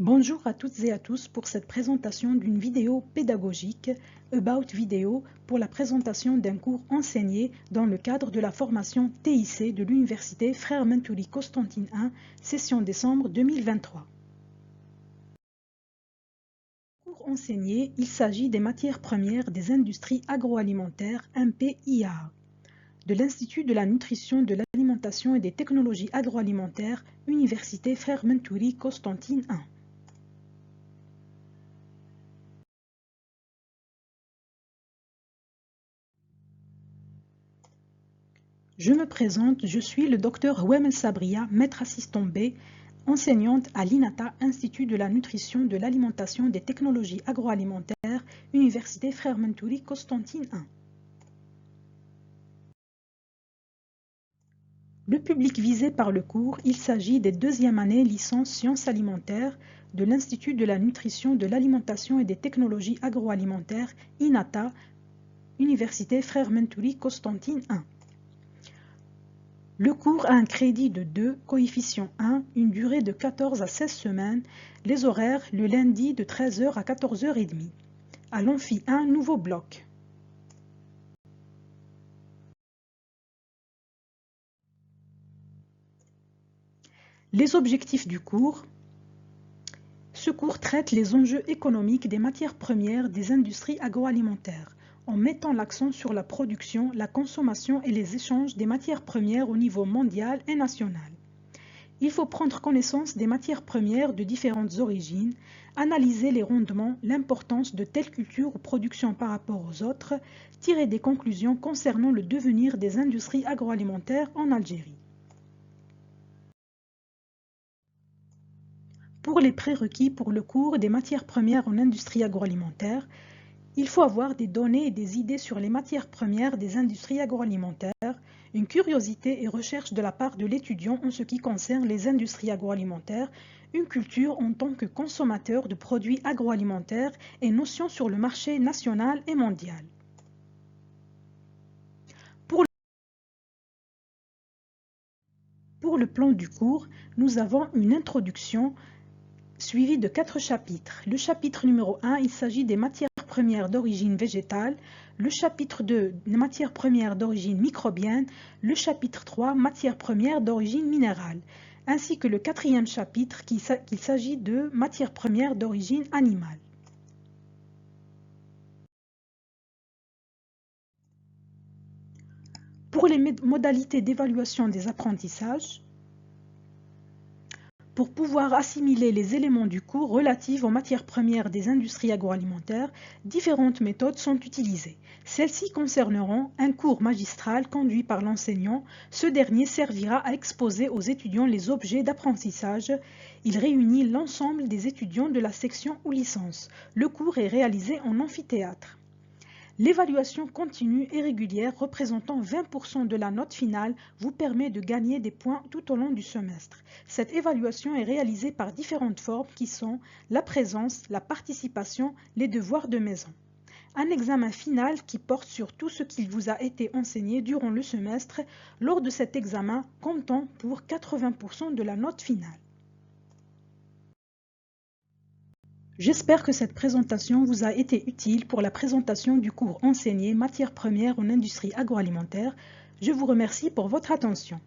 Bonjour à toutes et à tous pour cette présentation d'une vidéo pédagogique About Vidéo pour la présentation d'un cours enseigné dans le cadre de la formation TIC de l'Université Frères Menturi Constantine I, session décembre 2023. Cours enseigné, il s'agit des matières premières des industries agroalimentaires MPIA, de l'Institut de la nutrition, de l'alimentation et des technologies agroalimentaires, Université Frères Menturi Constantine I. Je me présente, je suis le Dr Wemel Sabria, maître assistant B, enseignante à l'INATA, Institut de la nutrition, de l'alimentation et des technologies agroalimentaires, Université Frères Menturi Constantine I. Le public visé par le cours, il s'agit des deuxième année licence sciences alimentaires de l'Institut de la nutrition, de l'alimentation et des technologies agroalimentaires, INATA, Université Frères Menturi Constantine I. Le cours a un crédit de 2, coefficient 1, une durée de 14 à 16 semaines, les horaires le lundi de 13 h à 14 h 30. À l'amphi 1, nouveau bloc. Les objectifs du cours. Ce cours traite les enjeux économiques des matières premières des industries agroalimentaires, en mettant l'accent sur la production, la consommation et les échanges des matières premières au niveau mondial et national. Il faut prendre connaissance des matières premières de différentes origines, analyser les rendements, l'importance de telle culture ou production par rapport aux autres, tirer des conclusions concernant le devenir des industries agroalimentaires en Algérie. Pour les prérequis pour le cours des matières premières en industrie agroalimentaire, il faut avoir des données et des idées sur les matières premières des industries agroalimentaires, une curiosité et recherche de la part de l'étudiant en ce qui concerne les industries agroalimentaires, une culture en tant que consommateur de produits agroalimentaires et notions sur le marché national et mondial. Pour le plan du cours, nous avons une introduction suivi de 4 chapitres. Le chapitre numéro 1, il s'agit des matières premières d'origine végétale. Le chapitre 2, des matières premières d'origine microbienne. Le chapitre 3, matières premières d'origine minérale. Ainsi que le 4e chapitre, qu'il s'agit de matières premières d'origine animale. Pour les modalités d'évaluation des apprentissages, pour pouvoir assimiler les éléments du cours relatifs aux matières premières des industries agroalimentaires, différentes méthodes sont utilisées. Celles-ci concerneront un cours magistral conduit par l'enseignant. Ce dernier servira à exposer aux étudiants les objets d'apprentissage. Il réunit l'ensemble des étudiants de la section ou licence. Le cours est réalisé en amphithéâtre. L'évaluation continue et régulière représentant 20% de la note finale vous permet de gagner des points tout au long du semestre. Cette évaluation est réalisée par différentes formes qui sont la présence, la participation, les devoirs de maison. Un examen final qui porte sur tout ce qui vous a été enseigné durant le semestre, lors de cet examen comptant pour 80% de la note finale. J'espère que cette présentation vous a été utile pour la présentation du cours enseigné Matières premières en industrie agroalimentaire. Je vous remercie pour votre attention.